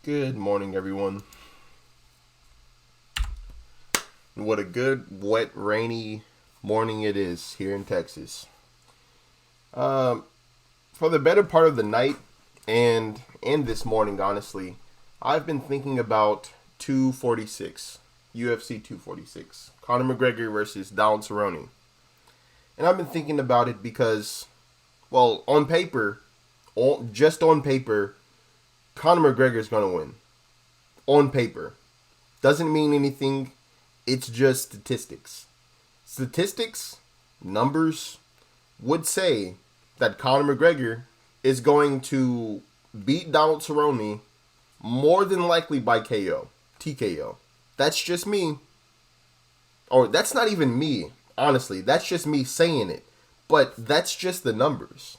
Good morning, everyone. What a good, wet, rainy morning it is here in Texas. Um, for the better part of the night and this morning, honestly, I've been thinking about 246, UFC 246, Conor McGregor versus Cerrone. And I've been thinking about it because, well, on paper, just on paper, Conor McGregor is going to win. On paper. Doesn't mean anything. It's just statistics. Statistics, numbers, would say that Conor McGregor is going to beat Donald Cerrone more than likely by KO. TKO. That's just me. Or that's not even me, honestly. That's just me saying it. But that's just the numbers.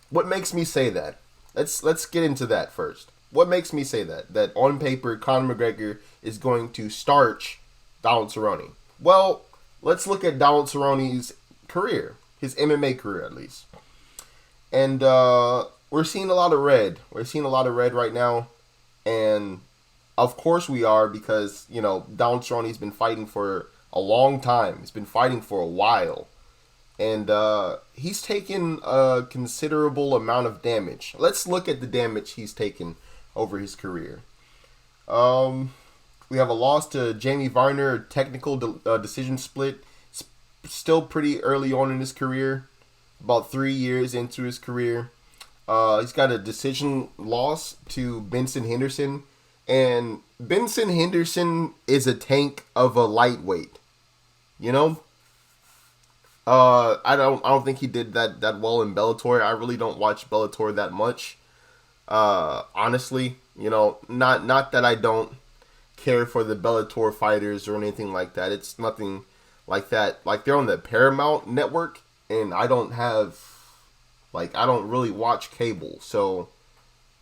What makes me say that? Let's get into that first. What makes me say that? That on paper, Conor McGregor is going to starch Donald Cerrone. Well, let's look at Donald Cerrone's career. His MMA career, at least. And we're seeing a lot of red. We're seeing a lot of red right now. And of course we are because, Donald Cerrone's been fighting for a long time. He's been fighting for a while. And he's taken a considerable amount of damage. Let's look at the damage he's taken over his career. We have a loss to Jamie Varner, technical decision split. Still pretty early on in his career, about 3 years into his career. He's got a decision loss to Benson Henderson. And Benson Henderson is a tank of a lightweight. I don't think he did that well in Bellator. I really don't watch Bellator that much. Honestly, not that I don't care for the Bellator fighters or anything like that. It's nothing like that. Like, they're on the Paramount network, and I don't really watch cable, so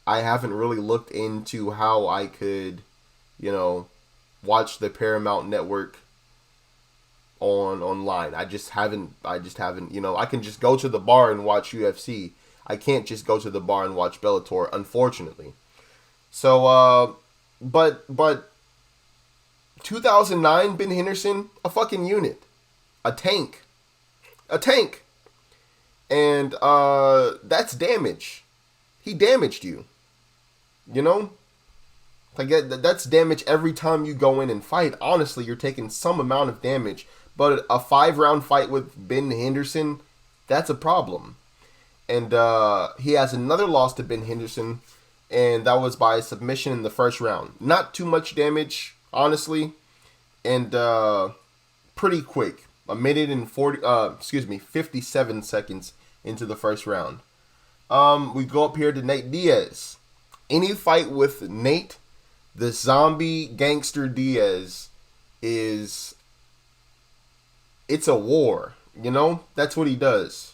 I haven't really looked into how I could, watch the Paramount network online. I just haven't, I can just go to the bar and watch UFC. I can't just go to the bar and watch Bellator, unfortunately. So, but 2009, Ben Henderson, a fucking unit. A tank. And, that's damage. He damaged you. Like, that's damage every time you go in and fight. Honestly, you're taking some amount of damage. But a 5-round fight with Ben Henderson, that's a problem. And he has another loss to Ben Henderson, and that was by submission in the first round. Not too much damage, honestly, and pretty quick. A minute and 57 seconds into the first round. We go up here to Nate Diaz. Any fight with Nate, the zombie gangster Diaz, it's a war, That's what he does.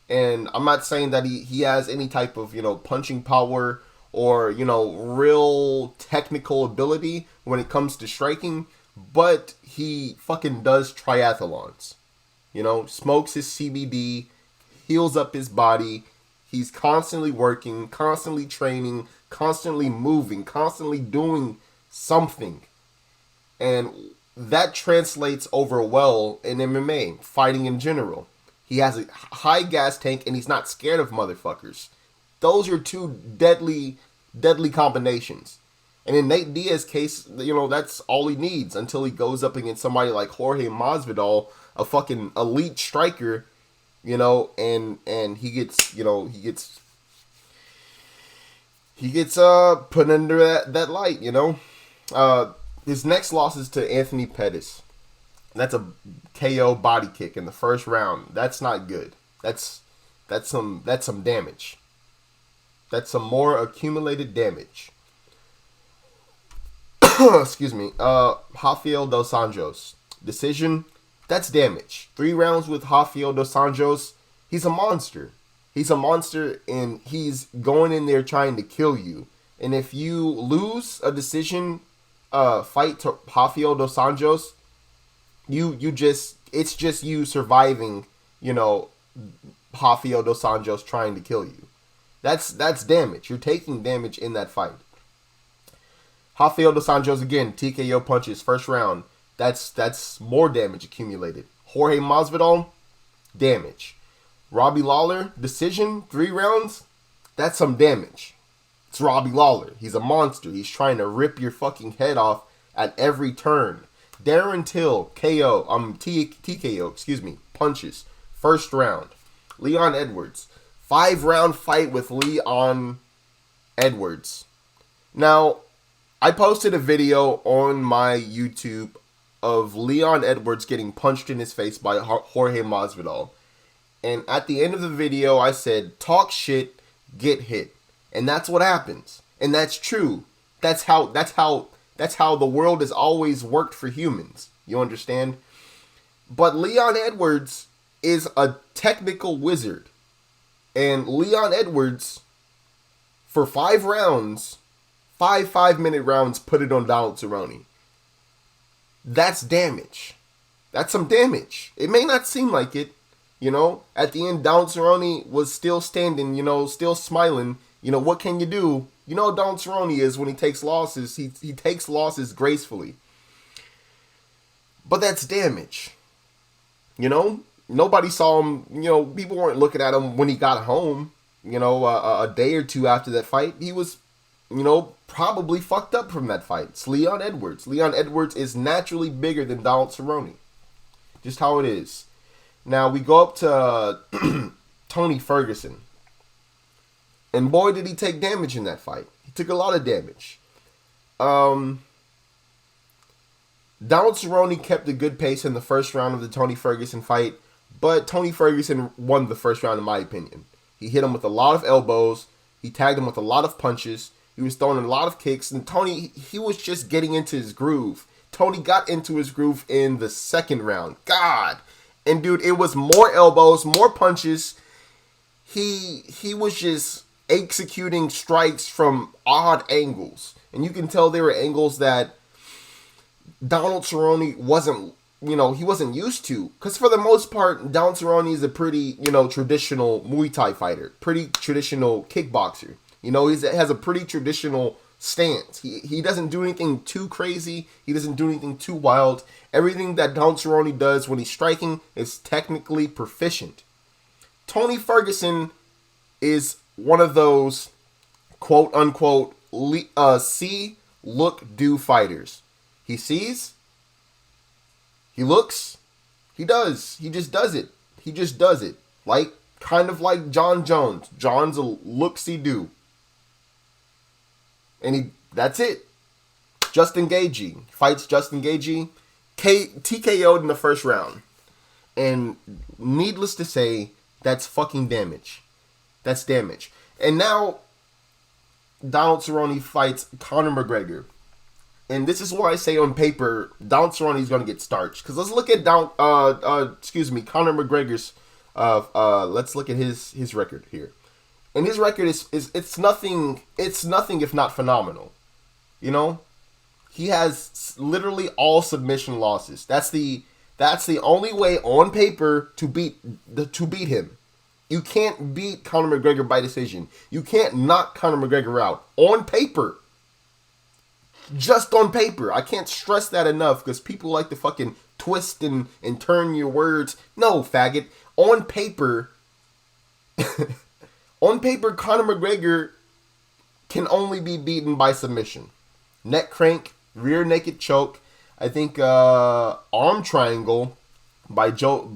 And I'm not saying that he has any type of, punching power or, real technical ability when it comes to striking, but he fucking does triathlons. Smokes his CBD, heals up his body. He's constantly working, constantly training, constantly moving, constantly doing something. And that translates over well in MMA, fighting in general. He has a high gas tank, and he's not scared of motherfuckers. Those are two deadly combinations. And in Nate Diaz's case, that's all he needs until he goes up against somebody like Jorge Masvidal, a fucking elite striker, and he gets put under that light, His next loss is to Anthony Pettis. That's a KO body kick in the first round. That's not good. That's some damage. That's some more accumulated damage. Excuse me. Rafael dos Anjos. Decision. That's damage. 3 rounds with Rafael dos Anjos. He's a monster. He's a monster, and he's going in there trying to kill you. And if you lose a decision fight to Rafael dos Anjos, it's just you surviving, Rafael dos Anjos trying to kill you. That's damage. You're taking damage in that fight. Rafael dos Anjos again, TKO punches, first round. That's more damage accumulated. Jorge Masvidal, damage. Robbie Lawler, decision, 3 rounds. That's some damage. It's Robbie Lawler. He's a monster. He's trying to rip your fucking head off at every turn. Darren Till, TKO, punches, first round. Leon Edwards, 5-round fight with Leon Edwards. Now, I posted a video on my YouTube of Leon Edwards getting punched in his face by Jorge Masvidal. And at the end of the video, I said, talk shit, get hit. And that's what happens. And that's true. That's how the world has always worked for humans. You understand? But Leon Edwards is a technical wizard. And Leon Edwards, for 5 rounds, 5-minute rounds, put it on Donald Cerrone. That's damage. That's some damage. It may not seem like it. You know, at the end, Donald Cerrone was still standing, still smiling. What can you do? Donald Cerrone is when he takes losses, he takes losses gracefully. But that's damage. Nobody saw him, people weren't looking at him when he got home, a day or two after that fight. He was, probably fucked up from that fight. It's Leon Edwards. Leon Edwards is naturally bigger than Donald Cerrone. Just how it is. Now, we go up to Tony Ferguson. And boy, did he take damage in that fight. He took a lot of damage. Donald Cerrone kept a good pace in the first round of the Tony Ferguson fight. But Tony Ferguson won the first round, in my opinion. He hit him with a lot of elbows. He tagged him with a lot of punches. He was throwing a lot of kicks. And Tony, he was just getting into his groove. Tony got into his groove in the second round. God. And dude, it was more elbows, more punches. He was just executing strikes from odd angles. And you can tell they were angles that Donald Cerrone wasn't, he wasn't used to. Because for the most part, Donald Cerrone is a pretty, traditional Muay Thai fighter. Pretty traditional kickboxer. He has a pretty traditional stance. He doesn't do anything too crazy. He doesn't do anything too wild. Everything that Donald Cerrone does when he's striking is technically proficient. Tony Ferguson is one of those quote unquote see, look, do fighters. He sees, he looks, he does. He just does it. He just does it. Kind of like John Jones. John's a look-see-do. And that's it. Justin Gaethje fights Justin Gaethje. TKO'd in the first round. And needless to say, that's fucking damage. That's damage. And now, Donald Cerrone fights Conor McGregor. And this is why I say on paper, Donald Cerrone is going to get starched. Because let's look at Conor McGregor's, let's look at his record here. And his record is it's nothing if not phenomenal. He has literally all submission losses. That's the only way on paper to beat him. You can't beat Conor McGregor by decision. You can't knock Conor McGregor out on paper. Just on paper. I can't stress that enough because people like to fucking twist and turn your words. No, faggot. On paper, Conor McGregor can only be beaten by submission. Neck crank, rear naked choke. I think arm triangle by Joe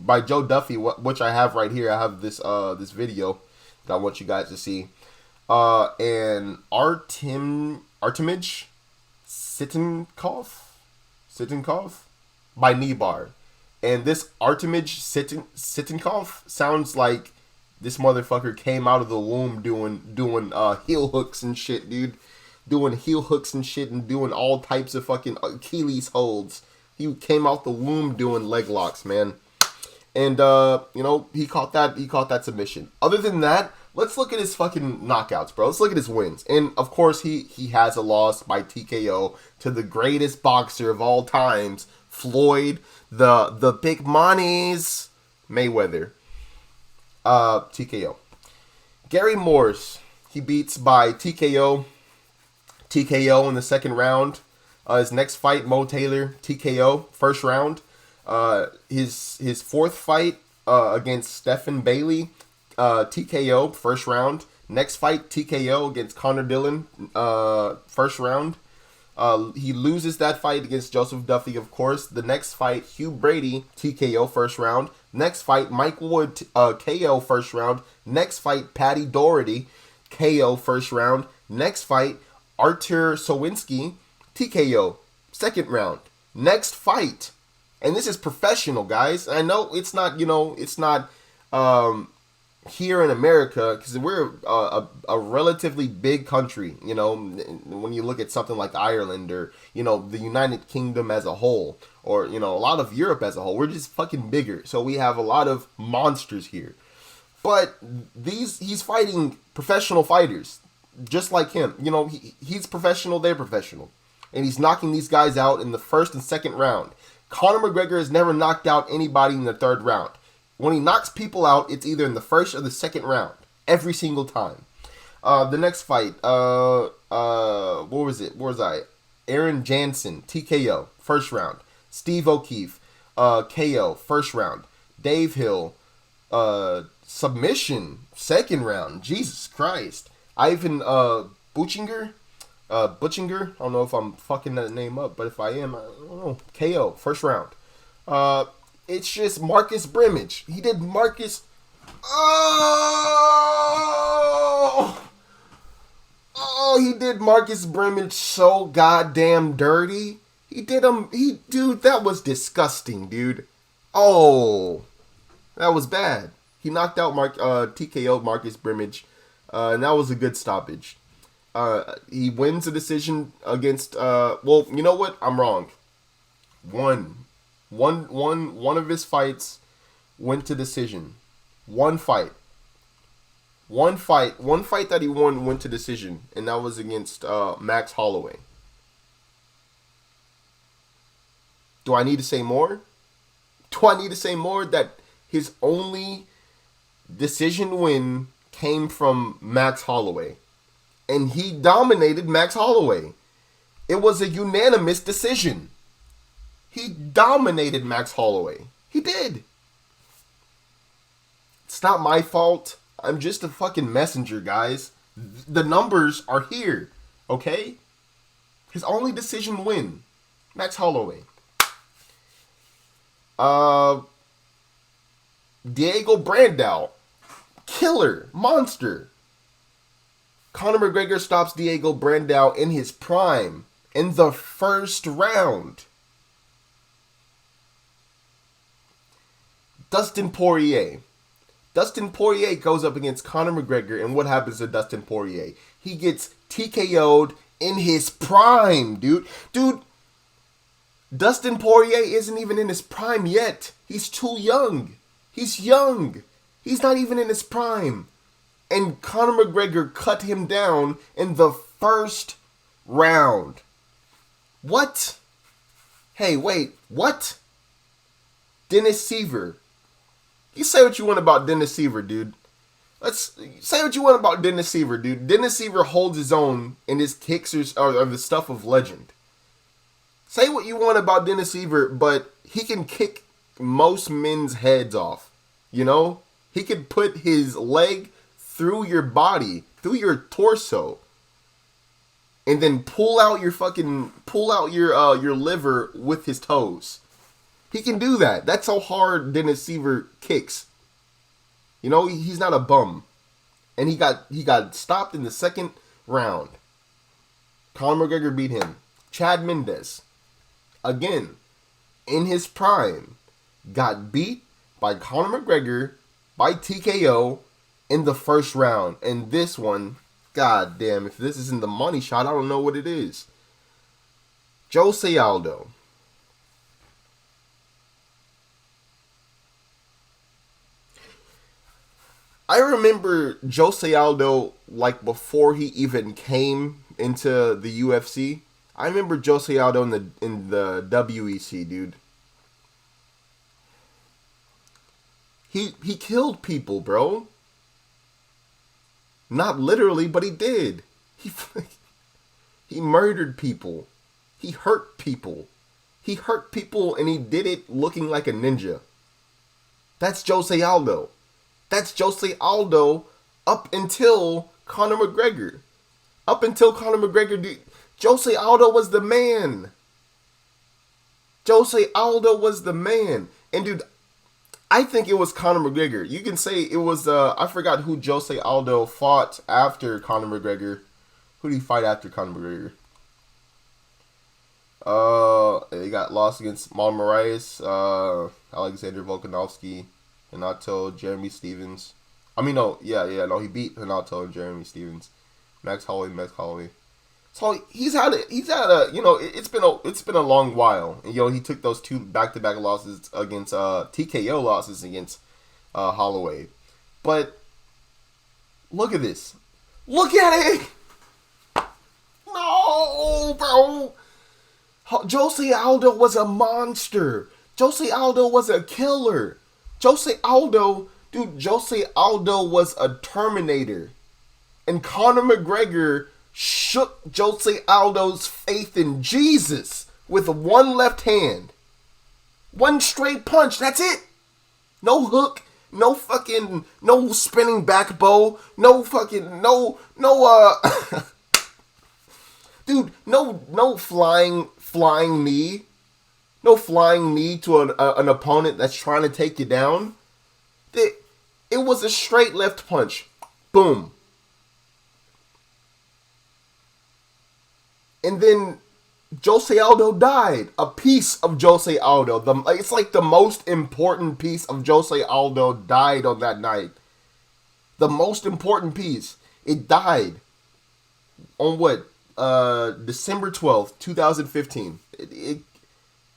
Duffy, which I have right here. I have this video that I want you guys to see. And Artemij Sittenkov by knee bar. And this Artemij Sittenkov sounds like this motherfucker came out of the womb doing heel hooks and shit, dude. Doing heel hooks and shit and doing all types of fucking Achilles holds. He came out the womb doing leg locks, man. And he caught that submission. Other than that, let's look at his fucking knockouts, bro. Let's look at his wins. And of course he has a loss by TKO to the greatest boxer of all times, Floyd, the big monies, Mayweather. TKO. Gary Morse, he beats by TKO. TKO in the second round. His next fight, Mo Taylor, TKO, first round. His fourth fight against Stephen Bailey, TKO, first round. Next fight, TKO against Connor Dillon, first round. He loses that fight against Joseph Duffy, of course. The next fight, Hugh Brady, TKO, first round. Next fight, Mike Wood, KO, first round. Next fight, Patty Doherty, KO, first round. Next fight, Artur Sowinski, TKO, second round. Next fight, and this is professional, guys. I know it's not, it's not here in America, because we're a relatively big country, when you look at something like Ireland or, the United Kingdom as a whole, or, a lot of Europe as a whole. We're just fucking bigger. So we have a lot of monsters here. But he's fighting professional fighters, just like him. He's professional, they're professional. And he's knocking these guys out in the first and second round. Conor McGregor has never knocked out anybody in the third round. When he knocks people out, it's either in the first or the second round. Every single time. The next fight, what was it? Where was I? Aaron Jansen, TKO, first round. Steve O'Keefe, KO, first round. Dave Hill, submission, second round. Jesus Christ. Ivan Buchinger, I don't know if I'm fucking that name up, but if I am, I don't know. KO, first round. It's just Marcus Brimage. He did Marcus. He did Marcus Brimage so goddamn dirty. Dude, that was disgusting, dude. Oh, that was bad. He knocked out TKO Marcus Brimage, and that was a good stoppage. He wins a decision against, well, you know what? I'm wrong. One of his fights went to decision. One fight that he won went to decision, and that was against Max Holloway. Do I need to say more? Do I need to say more that his only decision win came from Max Holloway? And he dominated Max Holloway. It was a unanimous decision. He dominated Max Holloway. He did. It's not my fault. I'm just a fucking messenger, guys. The numbers are here. Okay? His only decision win. Max Holloway. Diego Brandao. Killer. Monster. Conor McGregor stops Diego Brandao in his prime. In the first round. Dustin Poirier. Dustin Poirier goes up against Conor McGregor, and what happens to Dustin Poirier? He gets TKO'd in his prime, dude. Dude, Dustin Poirier isn't even in his prime yet. He's too young. He's young. He's not even in his prime. And Conor McGregor cut him down in the first round. What? Hey, wait, what? Dennis Seaver. You say what you want about Dennis Seaver, dude. Let's say what you want about Dennis Seaver, dude. Dennis Seaver holds his own, and his kicks are the stuff of legend. Say what you want about Dennis Seaver, but he can kick most men's heads off. He can put his leg through your body, through your torso, and then pull out your liver with his toes. He can do that. That's how hard Dennis Seaver kicks. He's not a bum. And he got stopped in the second round. Conor McGregor beat him. Chad Mendes, again, in his prime, got beat by Conor McGregor by TKO in the first round. And this one, god damn, if this isn't the money shot, I don't know what it is. Jose Aldo. I remember Jose Aldo, like, before he even came into the UFC. I remember Jose Aldo in the WEC, dude. He killed people, bro. Not literally, but he did. He murdered people. He hurt people. He hurt people and he did it looking like a ninja. That's Jose Aldo. That's Jose Aldo up until Conor McGregor. Up until Conor McGregor, dude, Jose Aldo was the man. Jose Aldo was the man. And dude, I think it was Conor McGregor. You can say it was, I forgot who Jose Aldo fought after Conor McGregor. Who did he fight after Conor McGregor? He got lost against Marlon Moraes, Alexander Volkanovski, Renato, Jeremy Stevens. I mean, no, he beat Renato and Jeremy Stevens. Max Holloway. So he's had a, it's been a long while. And, he took those 2 back-to-back losses against, TKO losses against, Holloway. But, look at this. Look at it! No, bro! Jose Aldo was a monster. Jose Aldo was a killer. Jose Aldo was a Terminator. And Conor McGregor shook Jose Aldo's faith in Jesus with one left hand. One straight punch. That's it. No hook. No spinning back bow. Dude, no flying knee. No flying knee to an opponent that's trying to take you down. It was a straight left punch. Boom. And then Jose Aldo died. A piece of Jose Aldo. It's like the most important piece of Jose Aldo died on that night. The most important piece. It died. On what? December 12th, 2015.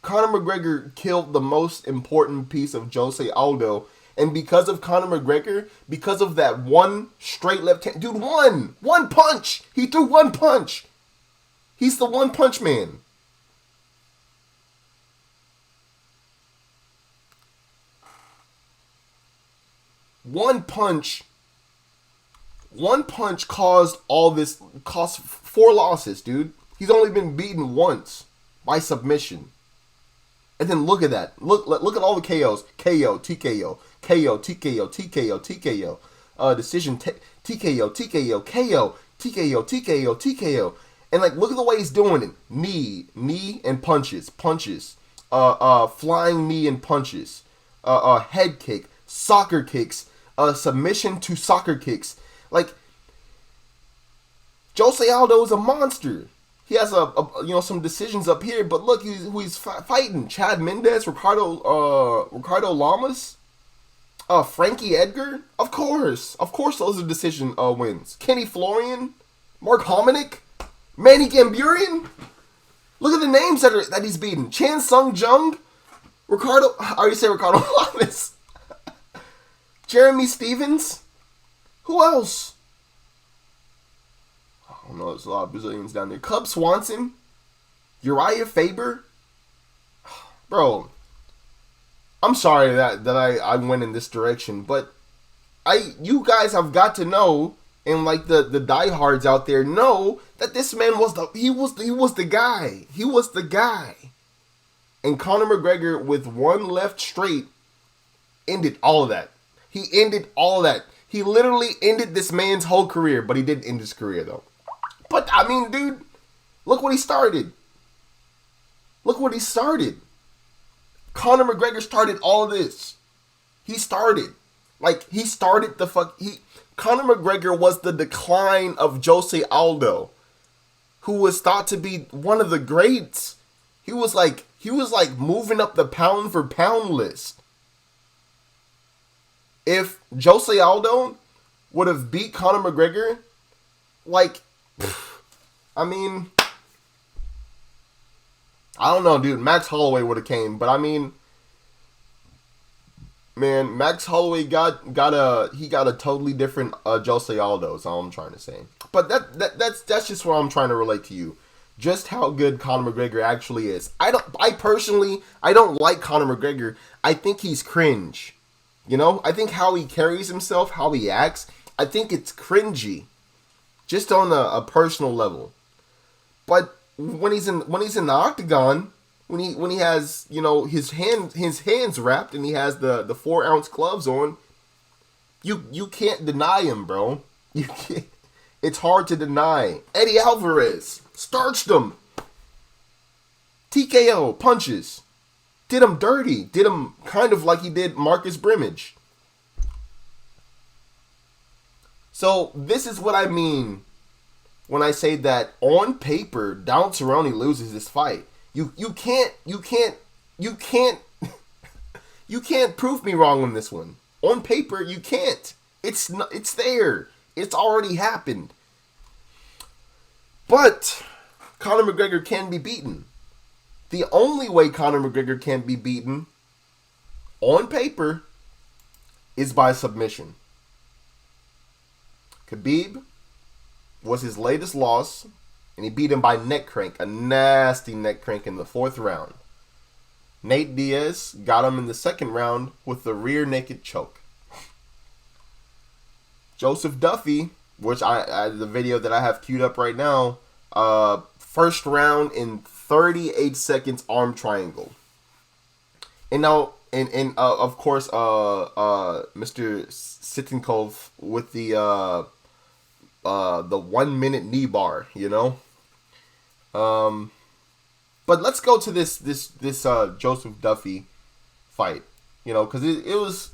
Conor McGregor killed the most important piece of Jose Aldo. And because of Conor McGregor, because of that one straight left hand. Dude, one punch. He threw one punch. He's the one punch man. One punch caused 4 losses, dude. He's only been beaten once by submission. And then look at that. Look at all the KOs. KO, TKO, KO, TKO, TKO, TKO. Decision, TKO, TKO, KO, TKO, TKO, TKO. And look at the way he's doing it. Knee and punches. Flying knee and punches. Head kick, soccer kicks, submission to soccer kicks. Jose Aldo is a monster. He has some decisions up here, but look who he's fighting: Chad Mendes, Ricardo Lamas, Frankie Edgar. Of course, those are decision wins. Kenny Florian, Mark Hominick, Manny Gamburian. Look at the names that he's beaten: Chan Sung Jung, Ricardo. I already said Ricardo Lamas. Jeremy Stevens. Who else? I don't know, there's a lot of Brazilians down there. Cub Swanson, Uriah Faber. Bro, I'm sorry that I went in this direction, but you guys have got to know, and the diehards out there know that this man was the guy. He was the guy. And Conor McGregor with one left straight ended all of that. He ended all of that. He literally ended this man's whole career, but he didn't end his career though. But, I mean, dude, look what he started. Conor McGregor started all of this. Conor McGregor was the decline of Jose Aldo, who was thought to be one of the greats. He was moving up the pound for pound list. If Jose Aldo would have beat Conor McGregor, I mean, I don't know, dude. Max Holloway would have came, but I mean, man, Max Holloway got a totally different Jose Aldo. Is all I'm trying to say. But that's just what I'm trying to relate to you. Just how good Conor McGregor actually is. I personally don't like Conor McGregor. I think he's cringe. I think how he carries himself, how he acts, I think it's cringy. Just on a personal level. But when he's in the octagon, when he has, you know, his hands wrapped and he has the 4-ounce gloves on, you can't deny him, bro. You can't. It's hard to deny. Eddie Alvarez starched him. TKO punches. Did him dirty. Did him kind of like he did Marcus Brimage. So this is what I mean when I say that on paper, Donald Cerrone loses this fight. You can't prove me wrong on this one. On paper, you can't. It's there. It's already happened. But Conor McGregor can be beaten. The only way Conor McGregor can be beaten on paper is by submission. Khabib was his latest loss, and he beat him by neck crank, a nasty neck crank in the 4th round. Nate Diaz got him in the 2nd round with the rear naked choke. Joseph Duffy, which the video that I have queued up right now, 1st round in 38 seconds arm triangle. And now, of course, Mr. Sittenkov with the 1-minute knee bar, you know. But let's go to this Joseph Duffy fight, you know, because it was,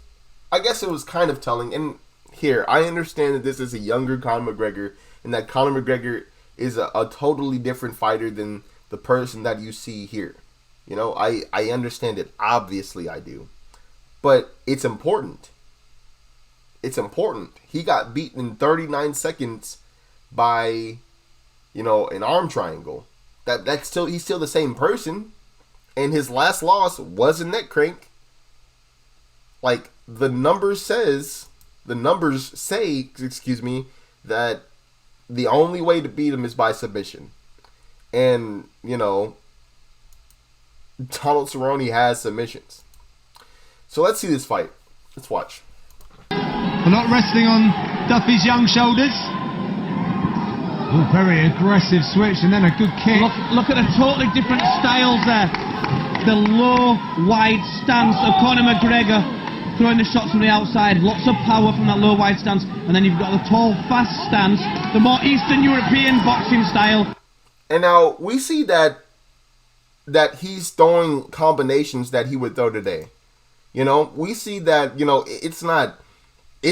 I guess it was kind of telling. And here, I understand that this is a younger Conor McGregor, and that Conor McGregor is a totally different fighter than the person that you see here. You know, I understand it. Obviously, I do. But it's important. It's important. He got beaten in 39 seconds by, you know, an arm triangle. He's still the same person, and his last loss was a neck crank. Like the numbers say, that the only way to beat him is by submission. And, you know, Donald Cerrone has submissions. So let's see this fight. Let's watch. We're not resting on Duffy's young shoulders. Oh, very aggressive switch and then a good kick. Look at the totally different styles there. The low, wide stance of Conor McGregor throwing the shots from the outside. Lots of power from that low, wide stance. And then you've got the tall, fast stance. The more Eastern European boxing style. And now we see that he's throwing combinations that he would throw today. You know, we see that, you know, it's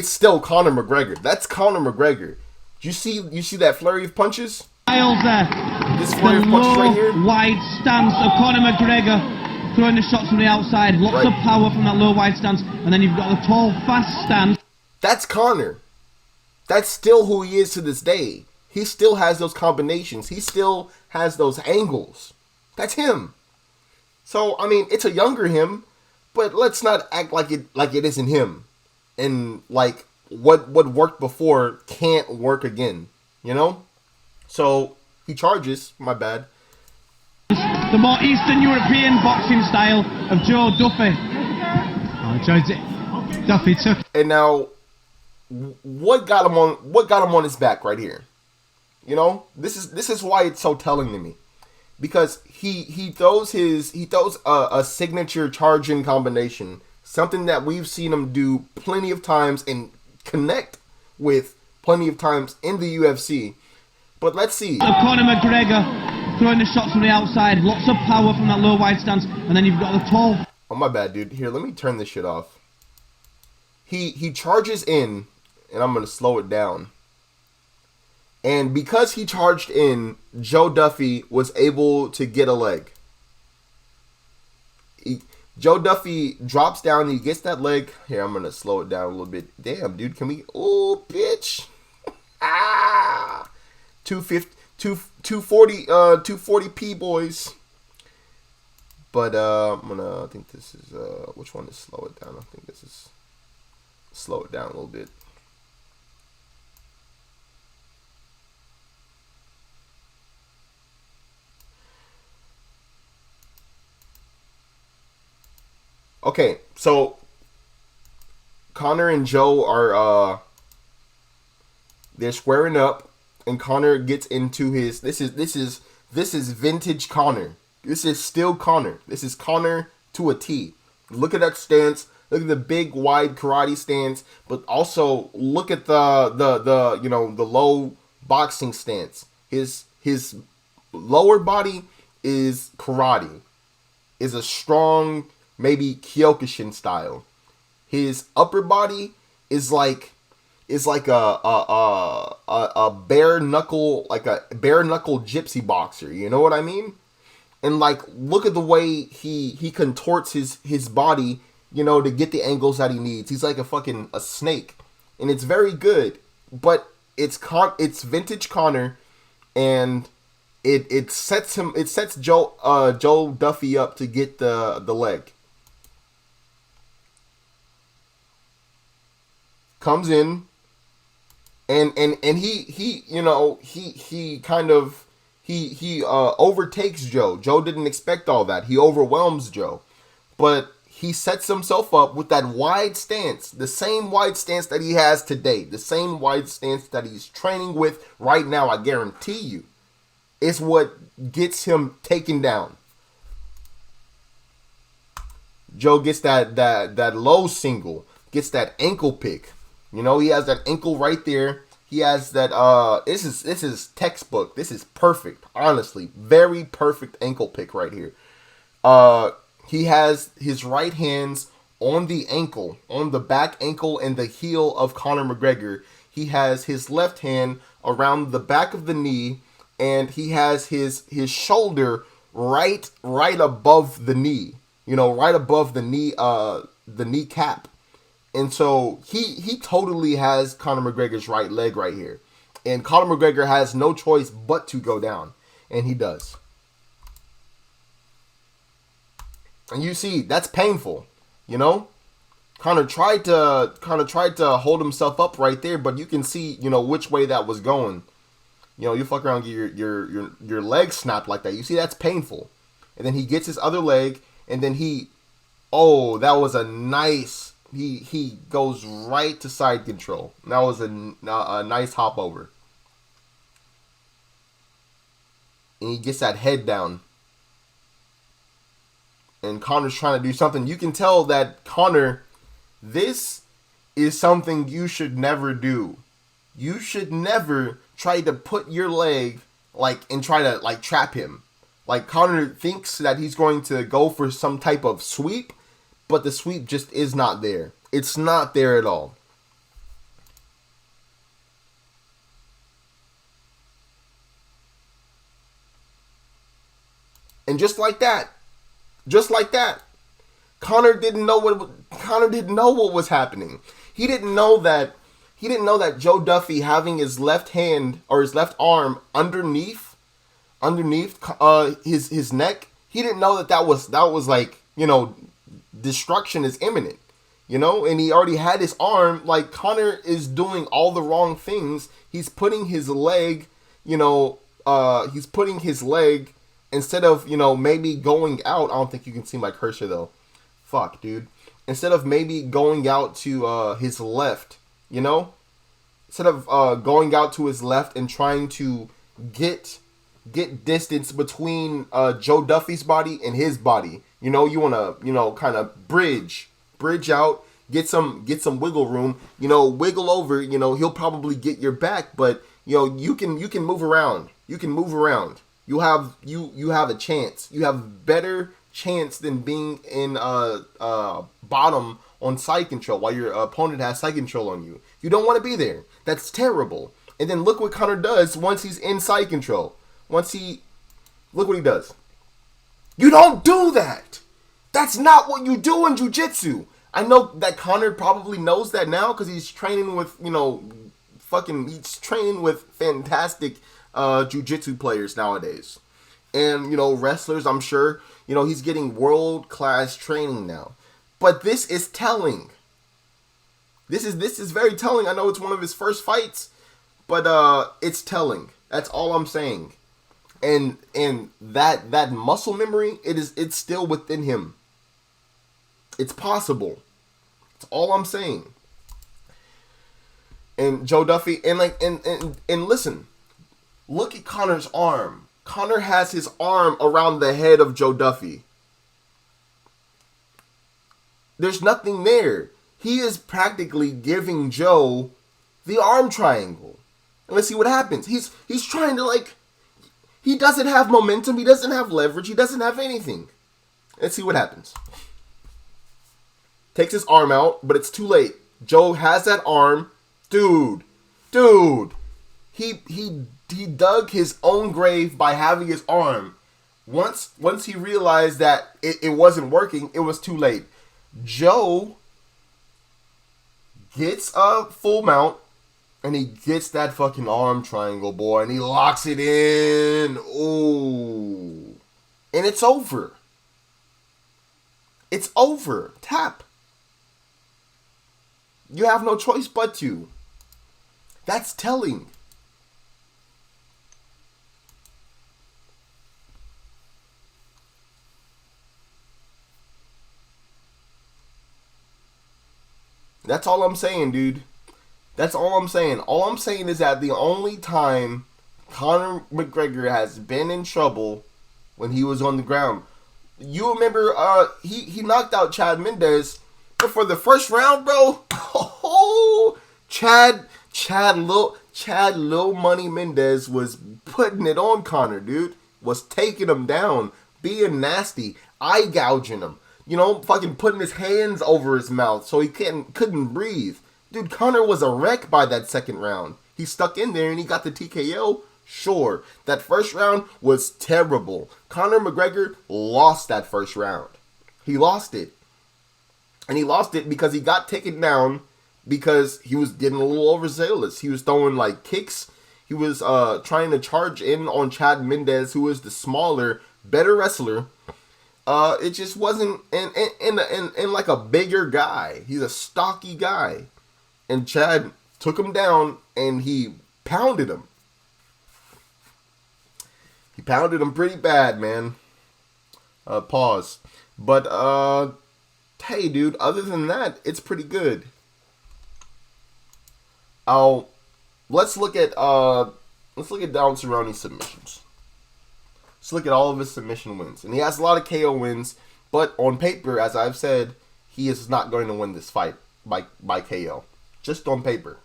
still Conor McGregor. That's Conor McGregor. You see that flurry of punches? This flurry of punches right here? Wide stance of Conor McGregor throwing the shots from the outside. Lots of power from that low, wide stance. And then you've got the tall, fast stance. That's Conor. That's still who he is to this day. He still has those combinations. He still has those angles. That's him. So, I mean, it's a younger him, but let's not act like it isn't him. And like what worked before can't work again, you know? So he charges, my bad. The more Eastern European boxing style of Joe Duffy. Duffy took. And now, what got him on his back right here? You know, this is why it's so telling to me, because he throws a signature charging combination, something that we've seen him do plenty of times and connect with plenty of times in the UFC. But let's see. Conor McGregor throwing the shots from the outside, lots of power from that low, wide stance, and then you've got the tall. Oh, my bad, dude. Here, let me turn this shit off. He charges in, and I'm gonna slow it down. And because he charged in, Joe Duffy was able to get a leg. Joe Duffy drops down, he gets that leg. Here, I'm going to slow it down a little bit. Damn, dude, can we... Oh, bitch. 240p, boys. But, I'm going to... I think this is... which one is slow it down? I think this is... Slow it down a little bit. Okay, so Conor and Joe are they're squaring up, and Conor gets into his this is This is vintage Conor. This is still Conor. This is Conor to a T. Look at that stance. Look at the big, wide karate stance, but also look at the low boxing stance. His lower body is karate, is a strong, maybe Kyokushin style. His upper body is like a bare knuckle, like a bare knuckle gypsy boxer. You know what I mean? And like, look at the way he contorts his body, to get the angles that he needs. He's like a snake, and it's very good. But it's vintage Conor, and it sets Joe Duffy up to get the leg. Comes in, and he overtakes Joe. Joe didn't expect all that. He overwhelms Joe, but he sets himself up with that wide stance, the same wide stance that he has today, the same wide stance that he's training with right now. I guarantee you, it's what gets him taken down. Joe gets that low single, gets that ankle pick. He has that ankle right there. He has that. This is textbook. This is perfect. Honestly, very perfect ankle pick right here. He has his right hands on the ankle, on the back ankle and the heel of Conor McGregor. He has his left hand around the back of the knee, and he has his shoulder right above the knee. Right above the knee, the kneecap. And so he totally has Conor McGregor's right leg right here. And Conor McGregor has no choice but to go down. And he does. And you see, that's painful. Conor tried to hold himself up right there, but you can see, which way that was going. You fuck around, get your leg snapped like that. You see, that's painful. And then he gets his other leg, and then that was a nice. He goes right to side control. That was a nice hop over. And he gets that head down. And Conor's trying to do something. You can tell that Conor, this is something you should never do. You should never try to put your leg and try to trap him. Conor thinks that he's going to go for some type of sweep, but the sweep just is not there. It's not there at all. And just like that, Conor didn't know what was happening. He didn't know that Joe Duffy having his left hand or his left arm underneath his neck. He didn't know that was destruction is imminent, and he already had his arm. Conor is doing all the wrong things. He's putting his leg, instead of, maybe going out. I don't think you can see my cursor though. Fuck, dude. Instead of maybe going out to his left, instead of going out to his left and trying to get distance between Joe Duffy's body and his body. You want to, kind of bridge out, get some wiggle room, wiggle over, he'll probably get your back, but you can move around. You can move around. You have a chance. You have better chance than being in bottom on side control while your opponent has side control on you. You don't want to be there. That's terrible. And then look what Conor does once he's in side control. Look what he does. You don't do that. That's not what you do in jiu-jitsu. I know that Conor probably knows that now because he's training with, he's training with fantastic jiu-jitsu players nowadays. And, wrestlers, I'm sure, he's getting world-class training now. But this is telling. This is very telling. I know it's one of his first fights, but it's telling. That's all I'm saying. And that muscle memory, it's still within him. It's possible. That's all I'm saying. And Joe Duffy, and listen, look at Conor's arm. Conor has his arm around the head of Joe Duffy. There's nothing there. He is practically giving Joe the arm triangle. And let's see what happens. He's trying to, like, he doesn't have momentum. He doesn't have leverage. He doesn't have anything. Let's see what happens. Takes his arm out, but it's too late. Joe has that arm. Dude. He dug his own grave by having his arm. Once he realized that it wasn't working, it was too late. Joe gets a full mount, and he gets that fucking arm triangle, boy, and he locks it in. Ooh. And it's over. It's over. Tap. You have no choice but to. That's telling. That's all I'm saying, dude. That's all I'm saying. All I'm saying is that the only time Conor McGregor has been in trouble when he was on the ground. You remember he knocked out Chad Mendes, but for the first round, bro, Chad Lil Money Mendes was putting it on Conor, dude. Was taking him down, being nasty, eye gouging him. You know, fucking putting his hands over his mouth so he couldn't breathe. Dude, Conor was a wreck by that second round. He stuck in there and he got the TKO. Sure, that first round was terrible. Conor McGregor lost that first round. He lost it. And he lost it because he got taken down because he was getting a little overzealous. He was throwing like kicks. He was trying to charge in on Chad Mendes, who is the smaller, better wrestler. It just wasn't in like a bigger guy. He's a stocky guy. And Chad took him down and he pounded him. He pounded him pretty bad, man. Pause. But hey, dude, other than that, it's pretty good. Let's look at Don Cerrone's submissions. Let's look at all of his submission wins. And he has a lot of KO wins, but on paper, as I've said, he is not going to win this fight by KO. Just on paper.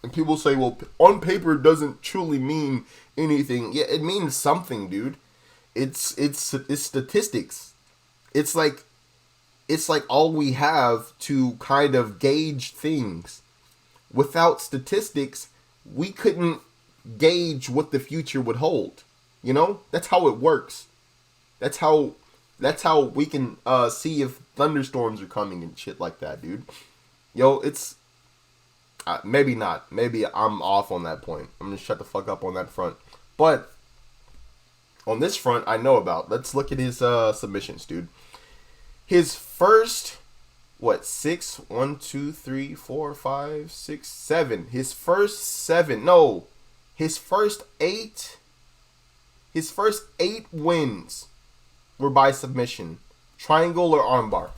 And people say, well, on paper doesn't truly mean anything. Yeah, it means something, dude. It's statistics. It's like all we have to kind of gauge things. Without statistics, we couldn't gauge what the future would hold. You know? That's how it works. That's how we can see if thunderstorms are coming and shit like that, dude. Yo, it's maybe not. Maybe I'm off on that point. I'm gonna shut the fuck up on that front. But on this front, I know about. Let's look at his submissions, dude. His first, six? 1, 2, 3, 4, 5, 6, 7. His first 7. No, his first 8. His first 8 wins were by submission, triangle or armbar.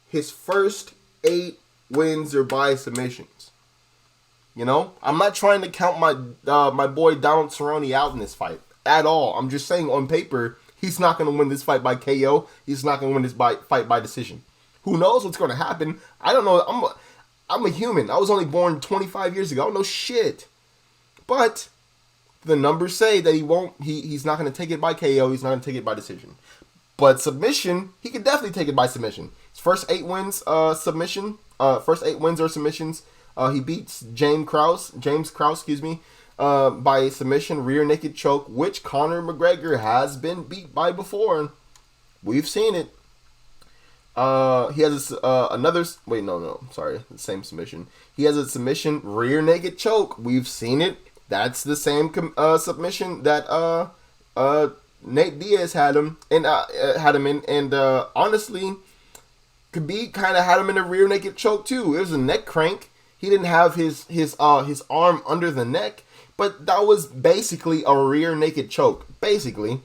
His first 8 wins are by submissions. You know, I'm not trying to count my boy Donald Cerrone out in this fight at all. I'm just saying on paper, he's not going to win this fight by KO. He's not going to win this fight by decision. Who knows what's going to happen? I don't know. I'm a human. I was only born 25 years ago. I don't know shit. But the numbers say that he's not going to take it by KO. He's not going to take it by decision. But submission, he could definitely take it by submission. His first 8 wins, submission. First 8 wins are submissions. He beats James Krause, by submission, rear naked choke, which Conor McGregor has been beat by before. We've seen it. He has the same submission. He has a submission, rear naked choke. We've seen it. That's the same submission that Nate Diaz had him in, and honestly, Khabib kind of had him in a rear naked choke too. It was a neck crank. He didn't have his arm under the neck, but that was basically a rear naked choke. Basically.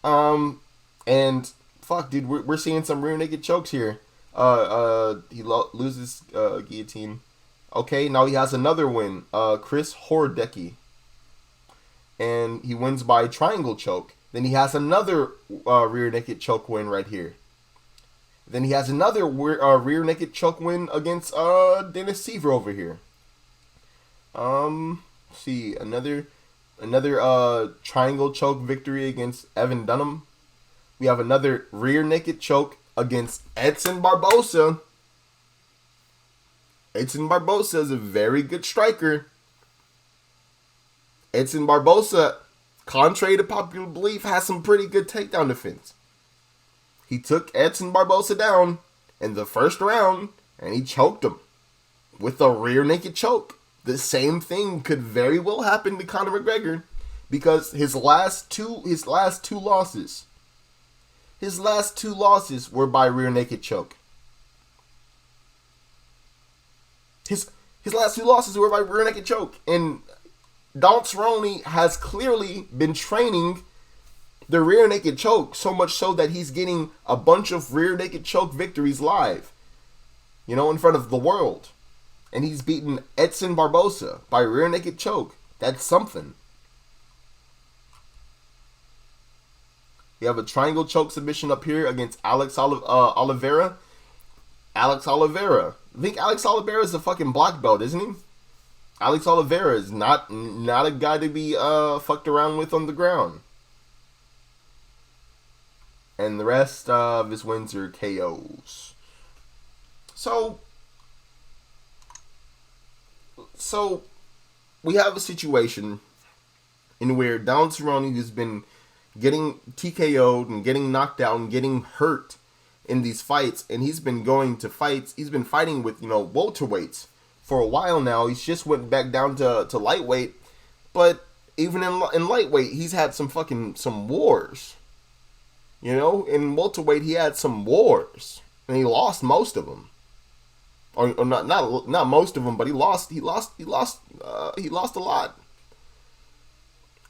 And fuck, dude, we're seeing some rear naked chokes here. Loses guillotine. Okay, now he has another win. Chris Hordecki. And he wins by triangle choke. Then he has another rear naked choke win right here. Then he has another rear naked choke win against Dennis Seaver over here. See, another triangle choke victory against Evan Dunham. We have another rear naked choke against Edson Barbosa. Edson Barbosa is a very good striker. Edson Barbosa, contrary to popular belief, has some pretty good takedown defense. He took Edson Barbosa down in the first round, and he choked him with a rear naked choke. The same thing could very well happen to Conor McGregor, because his last two losses were by rear naked choke. His last two losses were by rear naked choke, and Donald Cerrone has clearly been training the rear naked choke, so much so that he's getting a bunch of rear naked choke victories live, in front of the world. And he's beaten Edson Barbosa by rear naked choke. That's something. We have a triangle choke submission up here against Alex Oliveira. Alex Oliveira. I think Alex Oliveira is a fucking black belt, isn't he? Alex Oliveira is not a guy to be fucked around with on the ground. And the rest of his wins are KOs. So we have a situation in where Donald Cerrone, who's been getting TKO'd and getting knocked out and getting hurt in these fights, and he's been going to fights, he's been fighting with, welterweights for a while now. He's just went back down to lightweight, but even in lightweight, he's had some wars. In welterweight, he had some wars, and he lost most of them. Or not most of them, but he lost a lot.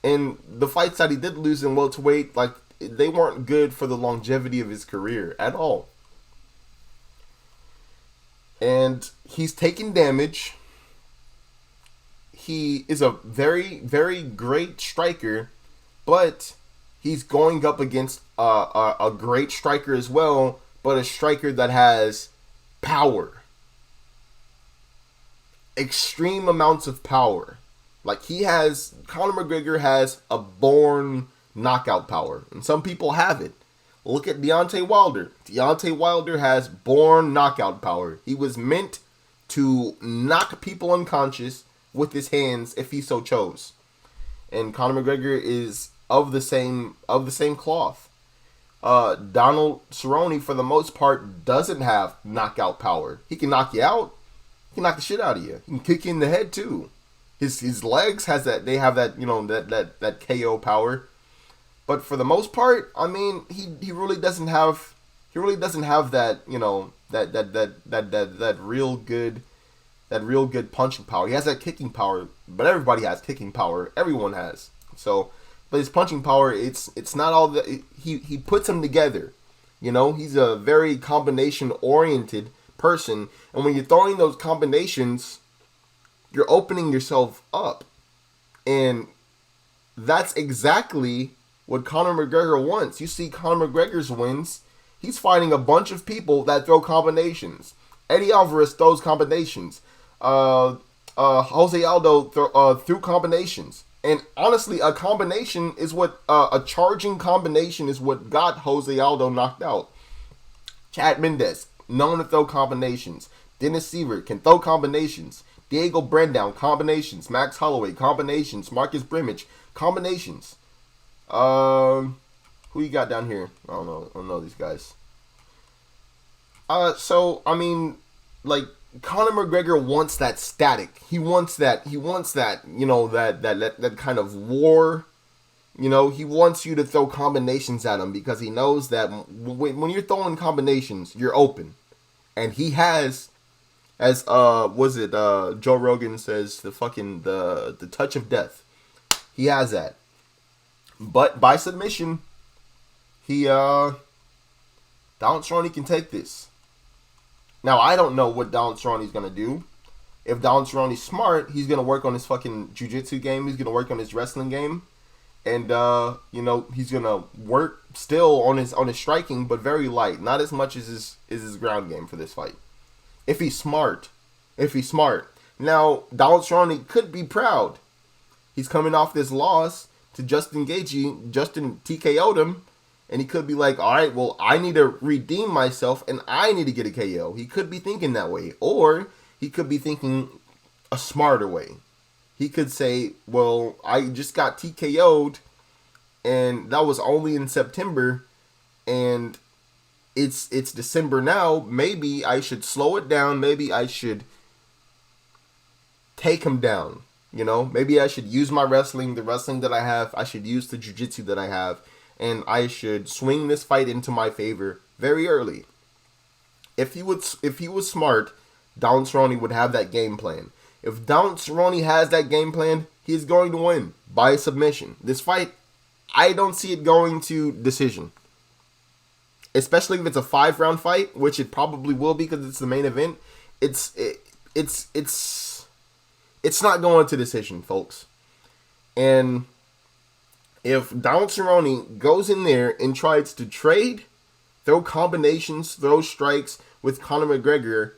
And the fights that he did lose in welterweight, they weren't good for the longevity of his career at all. And he's taken damage. He is a very, very great striker, but he's going up against a great striker as well, but a striker that has power. Extreme amounts of power. Conor McGregor has a born knockout power, and some people have it. Look at Deontay Wilder. Deontay Wilder has born knockout power. He was meant to knock people unconscious with his hands if he so chose. And Conor McGregor is of the same cloth. Donald Cerrone, for the most part, doesn't have knockout power. He can knock you out. He can knock the shit out of you. He can kick you in the head too. His legs has that. They have that. That KO power. But for the most part, I mean, he really doesn't have. He really doesn't have that. That real good punching power. He has that kicking power, but everybody has kicking power. Everyone has. So, but his punching power, it's not all that. He puts them together. He's a very combination oriented person, and when you're throwing those combinations, you're opening yourself up, and that's exactly what Conor McGregor wants. You see Conor McGregor's wins, he's fighting a bunch of people that throw combinations. Eddie Alvarez throws combinations. Jose Aldo threw combinations, and honestly, a combination is what a charging combination is what got Jose Aldo knocked out. Chad Mendes, known to throw combinations. Dennis Seaver can throw combinations. Diego Brandao, combinations. Max Holloway, combinations. Marcus Brimage, combinations. Who you got down here? I don't know these guys. So I mean, Conor McGregor wants that static. He wants that. That kind of war. He wants you to throw combinations at him because he knows that when you're throwing combinations, you're open. And he has, as Joe Rogan says, the touch of death. He has that. But by submission, Donald Cerrone can take this. Now, I don't know what Donald Cerrone's going to do. If Donald Cerrone's smart, he's going to work on his fucking jiu-jitsu game. He's going to work on his wrestling game. And, he's going to work still on his striking, but very light. Not as much as his ground game for this fight. If he's smart. Now, Donald Cerrone could be proud. He's coming off this loss to Justin Gaethje. Justin TKO'd him. And he could be like, all right, well, I need to redeem myself and I need to get a KO. He could be thinking that way. Or he could be thinking a smarter way. He could say, well, I just got TKO'd and that was only in September and it's December now. Maybe I should slow it down. Maybe I should take him down. Maybe I should use my wrestling, the wrestling that I have. I should use the jiu-jitsu that I have. And I should swing this fight into my favor very early. If he was smart, Donald Cerrone would have that game plan. If Donald Cerrone has that game plan, he's going to win by submission. This fight, I don't see it going to decision. Especially if it's a 5-round fight, which it probably will be because it's the main event. It's not going to decision, folks. And if Donald Cerrone goes in there and tries to trade, throw combinations, throw strikes with Conor McGregor,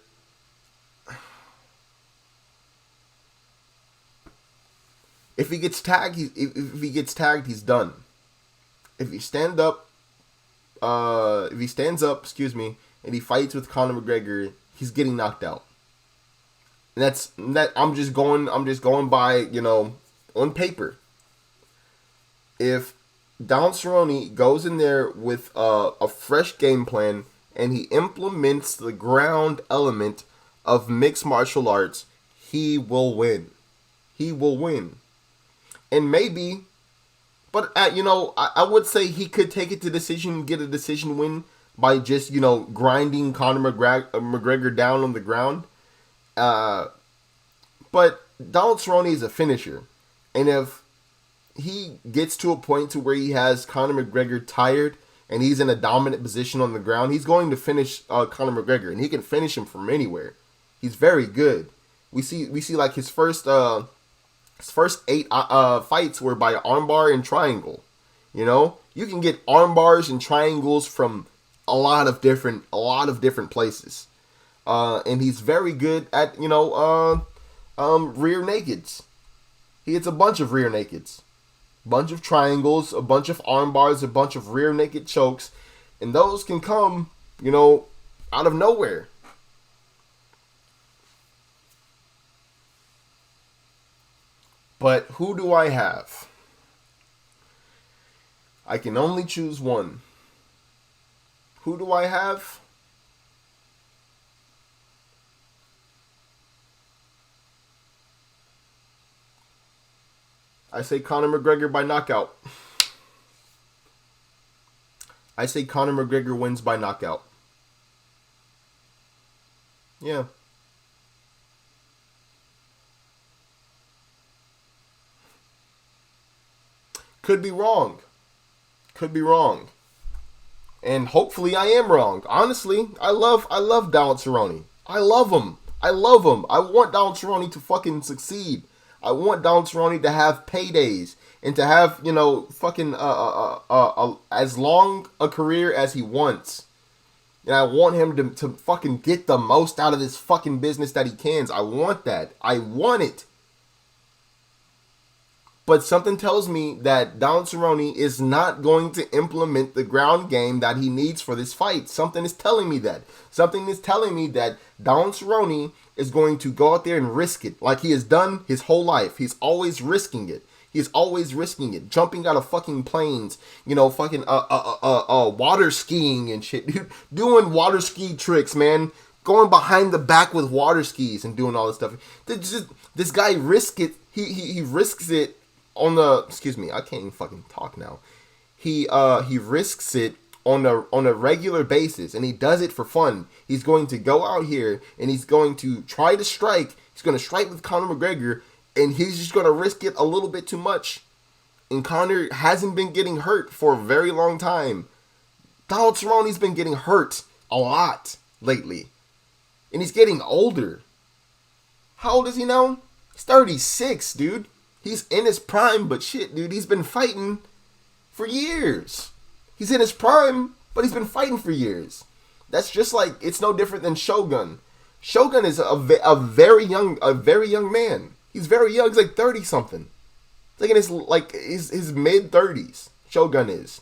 if he gets tagged, he's done. If he stands up, and he fights with Conor McGregor, he's getting knocked out. And I'm just going by, on paper. If Donald Cerrone goes in there with a fresh game plan and he implements the ground element of mixed martial arts, he will win. He will win. And maybe, but I would say he could take it to decision, get a decision win by just, grinding Conor McGregor down on the ground. But Donald Cerrone is a finisher. And if he gets to a point to where he has Conor McGregor tired and he's in a dominant position on the ground, he's going to finish Conor McGregor, and he can finish him from anywhere. He's very good. We see like his first 8 fights were by armbar and triangle. You can get arm bars and triangles from a lot of different places. And he's very good at rear nakeds. He hits a bunch of rear nakeds. Bunch of triangles, a bunch of arm bars, a bunch of rear naked chokes, and those can come, out of nowhere. But who do I have? I can only choose one. Who do I have? I say Conor McGregor by knockout. I say Conor McGregor wins by knockout. Yeah. Could be wrong. And hopefully I am wrong. Honestly, I love Donald Cerrone. I love him. I want Donald Cerrone to fucking succeed. I want Donald Cerrone to have paydays and to have, fucking as long a career as he wants. And I want him to fucking get the most out of this fucking business that he can. I want that. I want it. But something tells me that Donald Cerrone is not going to implement the ground game that he needs for this fight. Something is telling me that. Something is telling me that Donald Cerrone is going to go out there and risk it like he has done his whole life. He's always risking it. He's always risking it. Jumping out of fucking planes, fucking water skiing and shit. Doing water ski tricks, man. Going behind the back with water skis and doing all this stuff. This guy risks it. He risks it on the, excuse me, I can't even fucking talk now. He risks it on a regular basis, and he does it for fun. He's going to go out here and he's going to try to strike. He's going to strike with Conor McGregor, and he's just going to risk it a little bit too much. And Conor hasn't been getting hurt for a very long time. Donald Cerrone's been getting hurt a lot lately. And he's getting older. How old is he now? He's 36, dude. He's in his prime, but shit, dude, he's been fighting for years. He's in his prime, but he's been fighting for years. That's just like, it's no different than Shogun. Shogun is a very young man. He's very young. He's like 30 something. It's like in his mid 30s. Shogun is.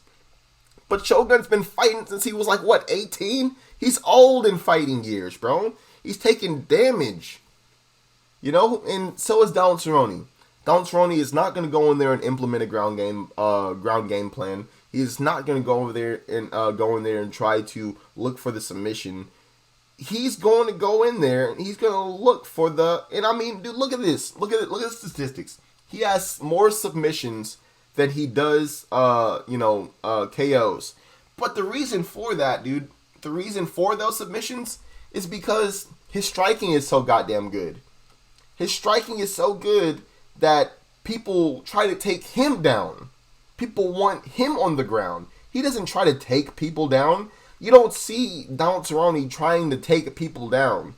But Shogun's been fighting since he was like, what, 18? He's old in fighting years, bro. He's taking damage. You know? And so is Donald Cerrone. Donald Cerrone is not going to go in there and implement a ground game plan. He's not going to go in there and try to look for the submission. He's going to go in there and he's going to look for the, and I mean, dude, look at this. Look at the statistics. He has more submissions than he does, KOs. But the reason for that, dude, the reason for those submissions is because his striking is so goddamn good. His striking is so good that people try to take him down. People want him on the ground. He doesn't try to take people down. You don't see Donald Cerrone trying to take people down.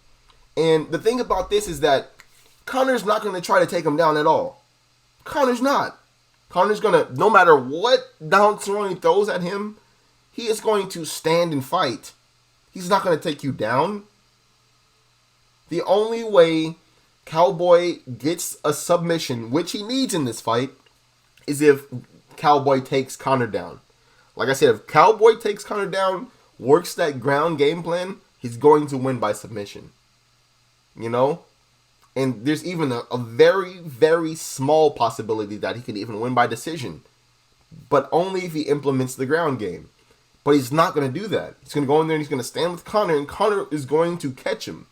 And the thing about this is that Conor's not going to try to take him down at all. Conor's not. Conor's going to, no matter what Donald Cerrone throws at him, he is going to stand and fight. He's not going to take you down. The only way Cowboy gets a submission, which he needs in this fight, is if Cowboy takes Conor down. Like I said, if Cowboy takes Conor down, works that ground game plan, he's going to win by submission. You know? And there's even a very, very small possibility that he can even win by decision. But only if he implements the ground game. But he's not going to do that. He's going to go in there and he's going to stand with Conor, and Conor is going to catch him.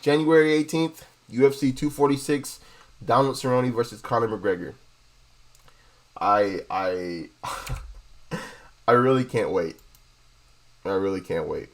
January 18th, UFC 246, Donald Cerrone versus Conor McGregor. I really can't wait. I really can't wait.